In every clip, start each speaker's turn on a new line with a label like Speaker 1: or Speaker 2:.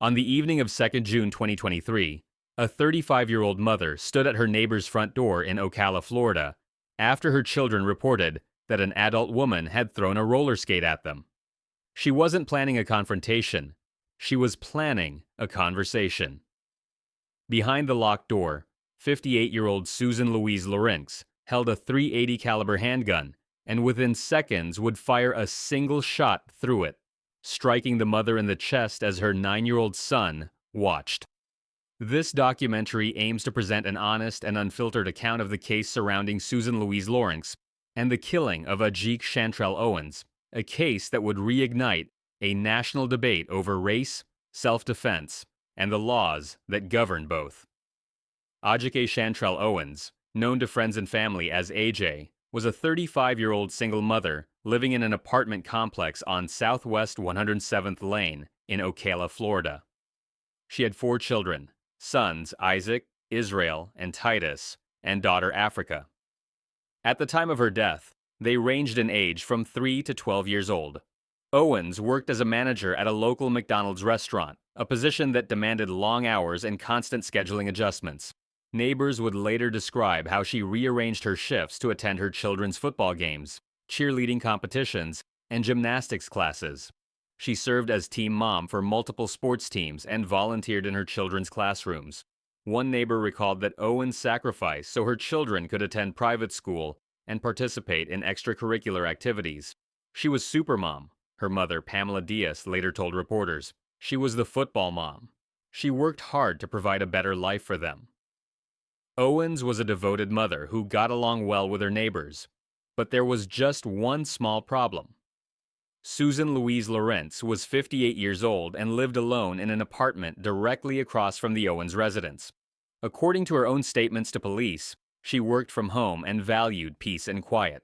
Speaker 1: On the evening of 2nd June 2023, a 35-year-old mother stood at her neighbor's front door in Ocala, Florida, after her children reported that an adult woman had thrown a roller skate at them. She wasn't planning a confrontation. She was planning a conversation. Behind the locked door, 58-year-old Susan Louise Lawrence held a .380 caliber handgun and within seconds would fire a single shot through it, striking the mother in the chest as her 9-year-old son watched. This documentary aims to present an honest and unfiltered account of the case surrounding Susan Louise Lawrence and the killing of Ajike Owens, a case that would reignite a national debate over race, self-defense, and the laws that govern both. Ajike Owens, known to friends and family as AJ, was a 35-year-old single mother living in an apartment complex on Southwest 107th Lane in Ocala, Florida. She had 4 children, sons Isaac, Israel, and Titus, and daughter Africa. At the time of her death, they ranged in age from 3 to 12 years old. Owens worked as a manager at a local McDonald's restaurant, a position that demanded long hours and constant scheduling adjustments. Neighbors would later describe how she rearranged her shifts to attend her children's football games, cheerleading competitions, and gymnastics classes. She served as team mom for multiple sports teams and volunteered in her children's classrooms. One neighbor recalled that Owens sacrificed so her children could attend private school and participate in extracurricular activities. She was supermom, her mother Pamela Diaz later told reporters. She was the football mom. She worked hard to provide a better life for them. Owens was a devoted mother who got along well with her neighbors, but there was just one small problem. Susan Louise Lawrence was 58 years old and lived alone in an apartment directly across from the Owens residence. According to her own statements to police, she worked from home and valued peace and quiet.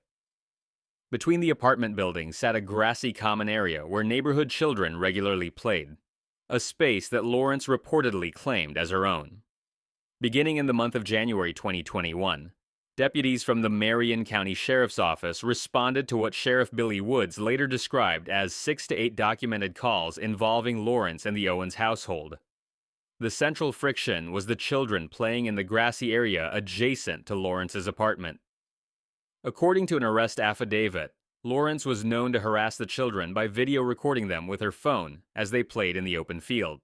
Speaker 1: Between the apartment buildings sat a grassy common area where neighborhood children regularly played, a space that Lawrence reportedly claimed as her own. Beginning in the month of January 2021, deputies from the Marion County Sheriff's Office responded to what Sheriff Billy Woods later described as 6 to 8 documented calls involving Lawrence and the Owens household. The central friction was the children playing in the grassy area adjacent to Lawrence's apartment. According to an arrest affidavit, Lawrence was known to harass the children by video recording them with her phone as they played in the open field.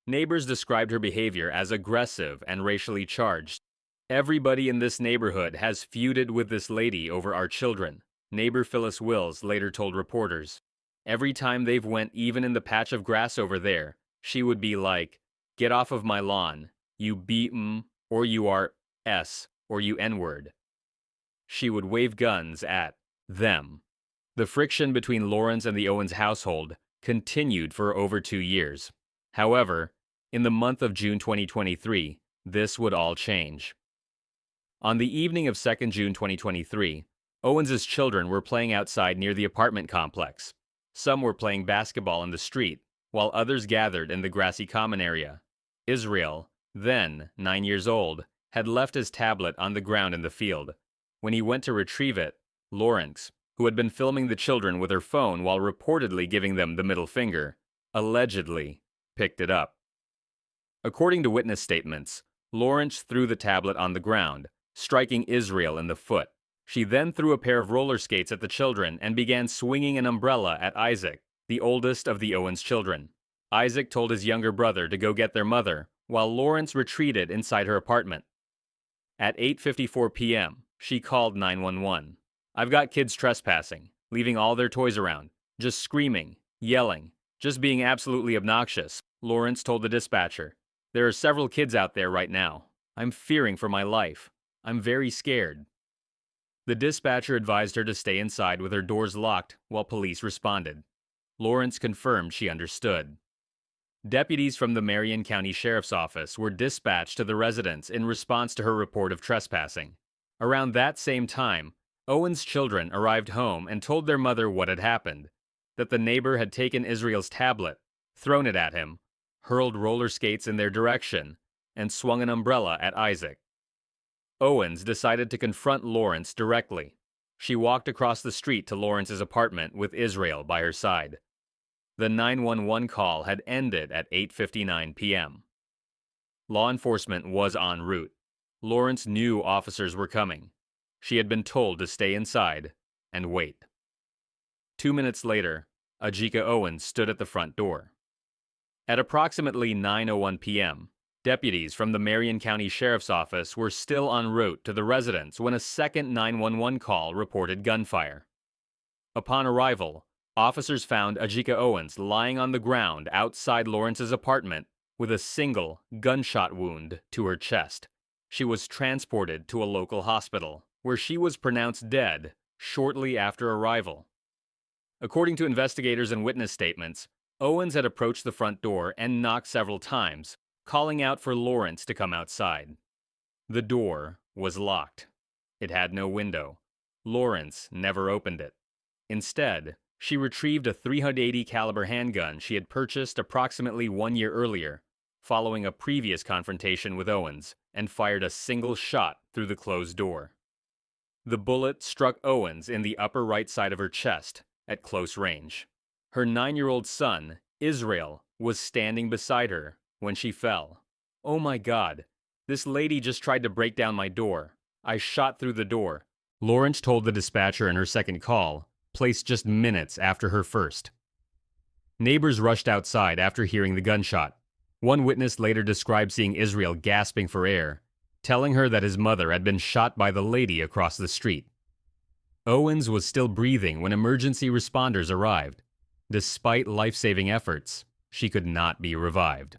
Speaker 1: Neighbors described her behavior as aggressive and racially charged. "Everybody in this neighborhood has feuded with this lady over our children," neighbor Phyllis Wills later told reporters. "Every time they've went even in the patch of grass over there, she would be like, 'Get off of my lawn, you B-M, or you are S, or you N-word.' She would wave guns at them." The friction between Lawrence and the Owens household continued for over 2 years. However, in the month of June 2023, this would all change. On the evening of 2nd June 2023, Owens's children were playing outside near the apartment complex. Some were playing basketball in the street, while others gathered in the grassy common area. Israel, then 9 years old, had left his tablet on the ground in the field. When he went to retrieve it, Lawrence, who had been filming the children with her phone while reportedly giving them the middle finger, allegedly picked it up. According to witness statements, Lawrence threw the tablet on the ground, striking Israel in the foot. She then threw a pair of roller skates at the children and began swinging an umbrella at Isaac, the oldest of the Owens children. Isaac told his younger brother to go get their mother, while Lawrence retreated inside her apartment. At 8:54 p.m., she called 911. "I've got kids trespassing, leaving all their toys around, just screaming, yelling, just being absolutely obnoxious," Lawrence told the dispatcher. "There are several kids out there right now. I'm fearing for my life. I'm very scared." The dispatcher advised her to stay inside with her doors locked while police responded. Lawrence confirmed she understood. Deputies from the Marion County Sheriff's Office were dispatched to the residence in response to her report of trespassing. Around that same time, Owens' children arrived home and told their mother what had happened, that the neighbor had taken Israel's tablet, thrown it at him, hurled roller skates in their direction, and swung an umbrella at Isaac. Owens decided to confront Lawrence directly. She walked across the street to Lawrence's apartment with Israel by her side. The 911 call had ended at 8:59 p.m. Law enforcement was en route. Lawrence knew officers were coming. She had been told to stay inside and wait. 2 minutes later, Ajike Owens stood at the front door. At approximately 9:01 p.m., deputies from the Marion County Sheriff's Office were still en route to the residence when a second 911 call reported gunfire. Upon arrival, officers found Ajike Owens lying on the ground outside Lawrence's apartment with a single gunshot wound to her chest. She was transported to a local hospital, where she was pronounced dead shortly after arrival. According to investigators and witness statements, Owens had approached the front door and knocked several times, calling out for Lawrence to come outside. The door was locked. It had no window. Lawrence never opened it. Instead, she retrieved a .380 caliber handgun she had purchased approximately 1 year earlier, following a previous confrontation with Owens, and fired a single shot through the closed door. The bullet struck Owens in the upper right side of her chest at close range. Her 9-year-old son, Israel, was standing beside her when she fell. "Oh my God, this lady just tried to break down my door. I shot through the door," Lawrence told the dispatcher in her second call, placed just minutes after her first. Neighbors rushed outside after hearing the gunshot. One witness later described seeing Israel gasping for air, telling her that his mother had been shot by the lady across the street. Owens was still breathing when emergency responders arrived. Despite life-saving efforts, she could not be revived.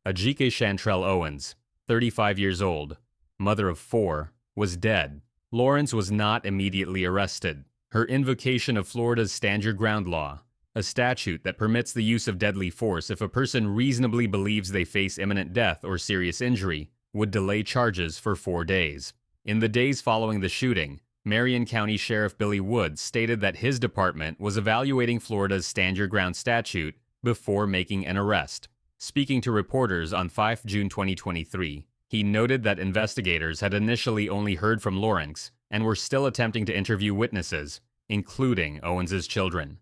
Speaker 1: Ajike Chantrell Owens, 35 years old, mother of 4, was dead. Lawrence was not immediately arrested. Her invocation of Florida's Stand Your Ground law, a statute that permits the use of deadly force if a person reasonably believes they face imminent death or serious injury, would delay charges for 4 days. In the days following the shooting, Marion County Sheriff Billy Woods stated that his department was evaluating Florida's Stand Your Ground statute before making an arrest. Speaking to reporters on 5 June 2023, he noted that investigators had initially only heard from Lawrence and were still attempting to interview witnesses, including Owens's children.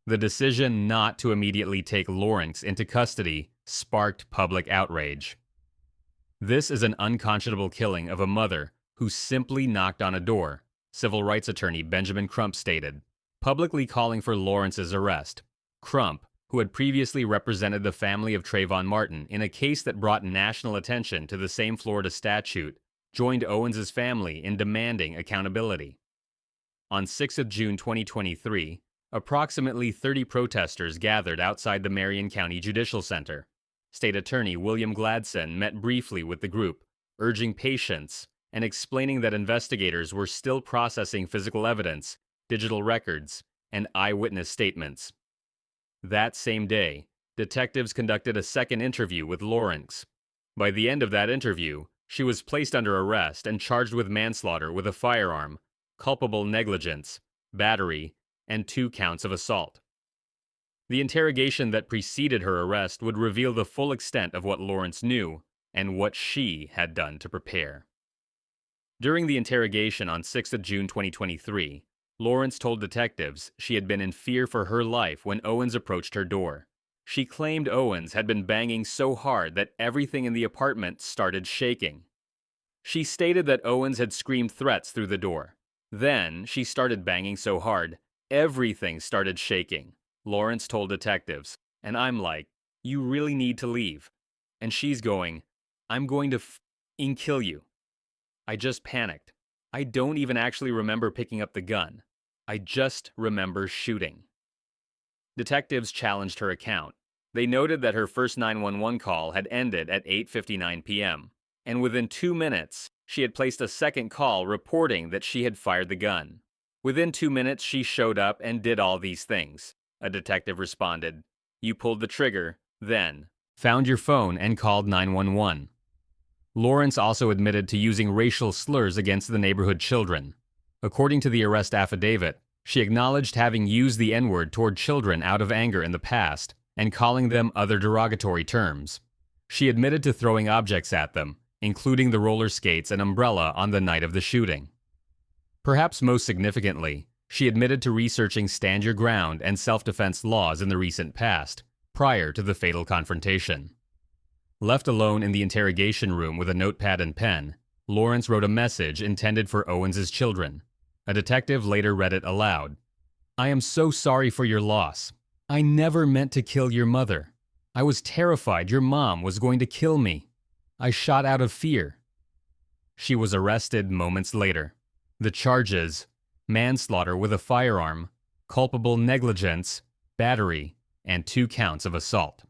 Speaker 1: The decision not to immediately take Lawrence into custody sparked public outrage. "This is an unconscionable killing of a mother who simply knocked on a door," civil rights attorney Benjamin Crump stated, publicly calling for Lawrence's arrest. Crump, who had previously represented the family of Trayvon Martin in a case that brought national attention to the same Florida statute, joined Owens's family in demanding accountability. On 6 June 2023, approximately 30 protesters gathered outside the Marion County Judicial Center. State Attorney William Gladson met briefly with the group, urging patience and explaining that investigators were still processing physical evidence, digital records, and eyewitness statements. That same day, detectives conducted a second interview with Lawrence. By the end of that interview, she was placed under arrest and charged with manslaughter with a firearm, culpable negligence, battery, and 2 counts of assault. The interrogation that preceded her arrest would reveal the full extent of what Lawrence knew and what she had done to prepare. During the interrogation on 6 June 2023, Lawrence told detectives she had been in fear for her life when Owens approached her door. She claimed Owens had been banging so hard that everything in the apartment started shaking. She stated that Owens had screamed threats through the door. Then she started banging so hard, everything started shaking, Lawrence told detectives. And I'm like, "You really need to leave." And she's going, "I'm going to kill you. I just panicked. I don't even actually remember picking up the gun. I just remember shooting." Detectives challenged her account. They noted that her first 911 call had ended at 8:59 p.m., and within 2 minutes, she had placed a second call reporting that she had fired the gun. "Within 2 minutes, she showed up and did all these things," a detective responded. "You pulled the trigger, then found your phone and called 911. Lawrence also admitted to using racial slurs against the neighborhood children. According to the arrest affidavit, she acknowledged having used the N-word toward children out of anger in the past and calling them other derogatory terms. She admitted to throwing objects at them, including the roller skates and umbrella on the night of the shooting. Perhaps most significantly, She admitted to researching stand your ground and self-defense laws in the recent past, prior to the fatal confrontation. Left alone in the interrogation room with a notepad and pen, Lawrence wrote a message intended for Owens's children. A detective later read it aloud. "I am so sorry for your loss. I never meant to kill your mother. I was terrified your mom was going to kill me. I shot out of fear." She was arrested moments later. The charges: manslaughter with a firearm, culpable negligence, battery, and 2 counts of assault.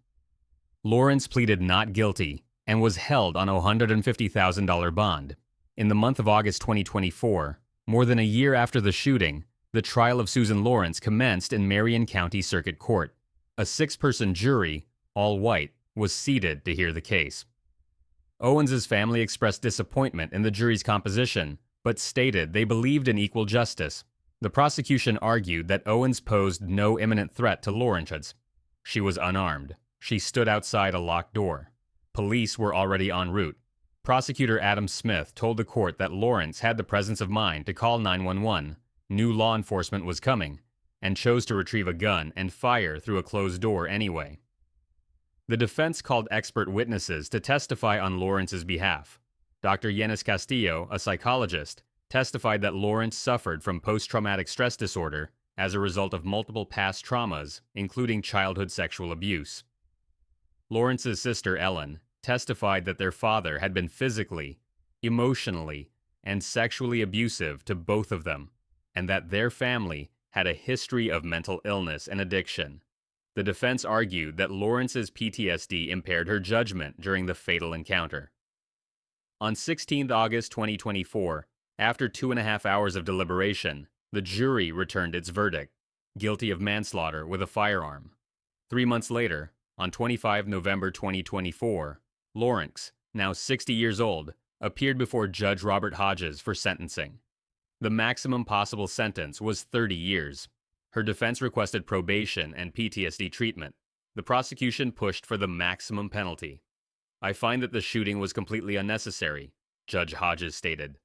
Speaker 1: Lawrence pleaded not guilty and was held on a $150,000 bond. In the month of August 2024, more than a year after the shooting, the trial of Susan Lawrence commenced in Marion County Circuit Court. A 6-person jury, all white, was seated to hear the case. Owens's family expressed disappointment in the jury's composition, but stated they believed in equal justice. The prosecution argued that Owens posed no imminent threat to Lawrence. She was unarmed. She stood outside a locked door. Police were already en route. Prosecutor Adam Smith told the court that Lawrence had the presence of mind to call 911, knew law enforcement was coming, and chose to retrieve a gun and fire through a closed door anyway. The defense called expert witnesses to testify on Lawrence's behalf. Dr. Yenis Castillo, a psychologist, testified that Lawrence suffered from post-traumatic stress disorder as a result of multiple past traumas, including childhood sexual abuse. Lawrence's sister, Ellen, testified that their father had been physically, emotionally, and sexually abusive to both of them, and that their family had a history of mental illness and addiction. The defense argued that Lawrence's PTSD impaired her judgment during the fatal encounter. On 16 August 2024, after 2.5 hours of deliberation, the jury returned its verdict: guilty of manslaughter with a firearm. 3 months later, on 25 November 2024, Lawrence, now 60 years old, appeared before Judge Robert Hodges for sentencing. The maximum possible sentence was 30 years. Her defense requested probation and PTSD treatment. The prosecution pushed for the maximum penalty. "I find that the shooting was completely unnecessary," Judge Hodges stated.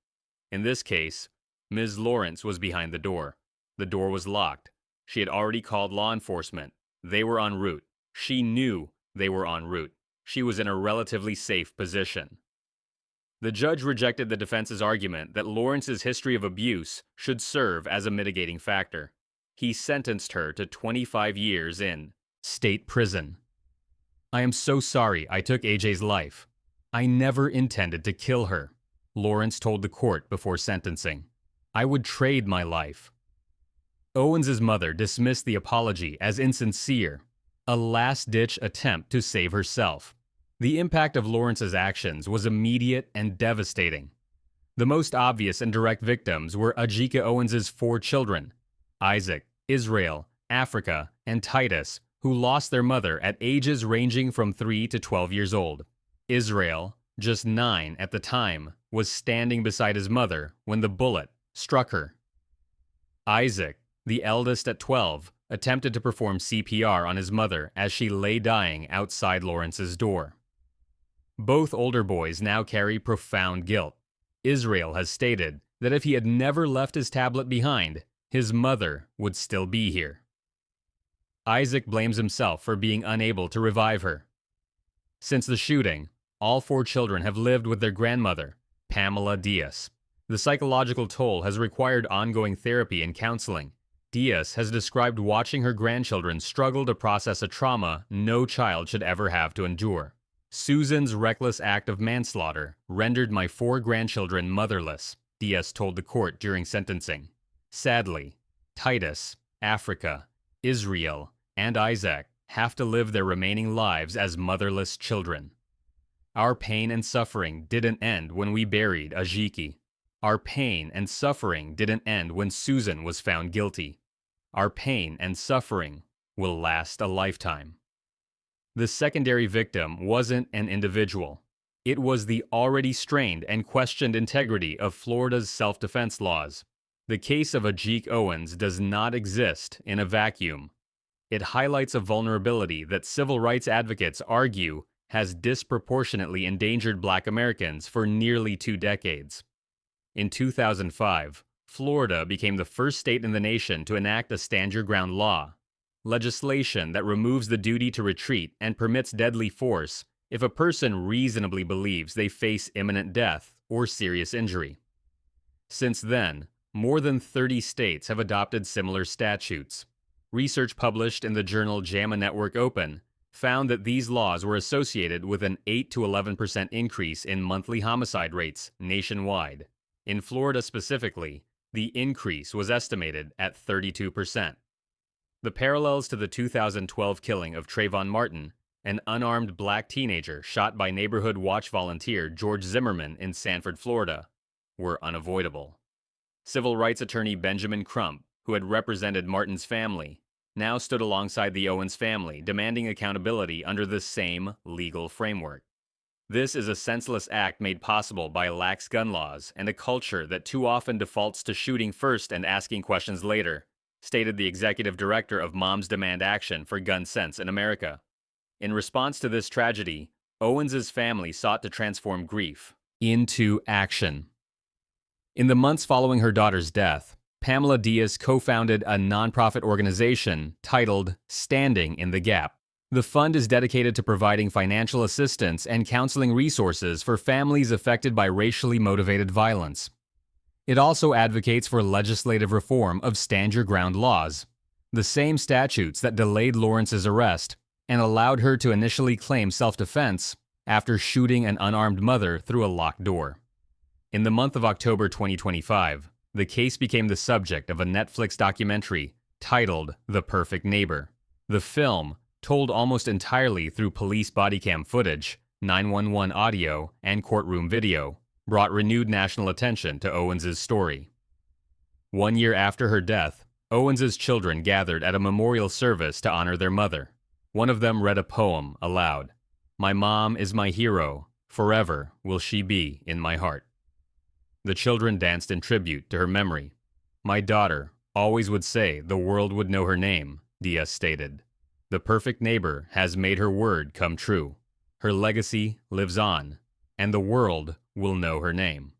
Speaker 1: In this case, Ms. Lawrence was behind the door. The door was locked. She had already called law enforcement. They were en route. She knew they were en route. She was in a relatively safe position. The judge rejected the defense's argument that Lawrence's history of abuse should serve as a mitigating factor. He sentenced her to 25 years in state prison. "I am so sorry I took AJ's life. I never intended to kill her," Lawrence told the court before sentencing. "I would trade my life." Owens's mother dismissed the apology as insincere, a last-ditch attempt to save herself. The impact of Lawrence's actions was immediate and devastating. The most obvious and direct victims were Ajike Owens's 4 children, Isaac, Israel, Africa, and Titus, who lost their mother at ages ranging from 3 to 12 years old. Israel, just 9 at the time, was standing beside his mother when the bullet struck her. Isaac, the eldest at 12, attempted to perform CPR on his mother as she lay dying outside Lawrence's door. Both older boys now carry profound guilt. Israel has stated that if he had never left his tablet behind, his mother would still be here. Isaac blames himself for being unable to revive her. Since the shooting, all 4 children have lived with their grandmother, Pamela Diaz. The psychological toll has required ongoing therapy and counseling. Diaz has described watching her grandchildren struggle to process a trauma no child should ever have to endure. "Susan's reckless act of manslaughter rendered my 4 grandchildren motherless," Diaz told the court during sentencing. Sadly, Titus, Africa, Israel, and Isaac have to live their remaining lives as motherless children. Our pain and suffering didn't end when we buried Ajike. Our pain and suffering didn't end when Susan was found guilty. Our pain and suffering will last a lifetime. The secondary victim wasn't an individual. It was the already strained and questioned integrity of Florida's self-defense laws. The case of Ajike Owens does not exist in a vacuum. It highlights a vulnerability that civil rights advocates argue has disproportionately endangered Black Americans for nearly 2 decades. In 2005, Florida became the first state in the nation to enact a stand your ground law, legislation that removes the duty to retreat and permits deadly force if a person reasonably believes they face imminent death or serious injury. Since then, more than 30 states have adopted similar statutes. Research published in the journal JAMA Network Open found that these laws were associated with an 8 to 11% increase in monthly homicide rates nationwide. In Florida specifically, the increase was estimated at 32%. The parallels to the 2012 killing of Trayvon Martin, an unarmed black teenager shot by neighborhood watch volunteer George Zimmerman in Sanford, Florida, were unavoidable. Civil rights attorney Benjamin Crump, who had represented Martin's family, now stood alongside the Owens family, demanding accountability under the same legal framework. This is a senseless act made possible by lax gun laws and a culture that too often defaults to shooting first and asking questions later, stated the executive director of Moms Demand Action for Gun Sense in America. In response to this tragedy, Owens's family sought to transform grief into action. In the months following her daughter's death, Pamela Diaz co-founded a nonprofit organization titled Standing in the Gap. The fund is dedicated to providing financial assistance and counseling resources for families affected by racially motivated violence. It also advocates for legislative reform of stand your ground laws, the same statutes that delayed Lawrence's arrest and allowed her to initially claim self-defense after shooting an unarmed mother through a locked door. In the month of October 2025, the case became the subject of a Netflix documentary titled The Perfect Neighbor. The film, told almost entirely through police body cam footage, 911 audio, and courtroom video, brought renewed national attention to Owens's story. 1 year after her death, Owens's children gathered at a memorial service to honor their mother. One of them read a poem aloud. "My mom is my hero. Forever will she be in my heart." The children danced in tribute to her memory. "My daughter always would say the world would know her name," Diaz stated. "The perfect neighbor has made her word come true. Her legacy lives on, and the world will know her name."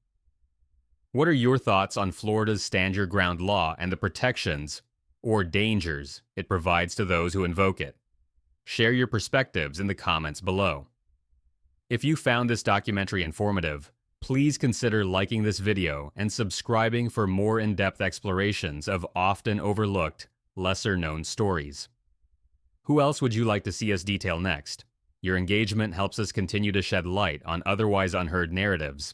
Speaker 1: What are your thoughts on Florida's Stand Your Ground law and the protections, or dangers, it provides to those who invoke it? Share your perspectives in the comments below. If you found this documentary informative, please consider liking this video and subscribing for more in-depth explorations of often overlooked, lesser-known stories. Who else would you like to see us detail next? Your engagement helps us continue to shed light on otherwise unheard narratives.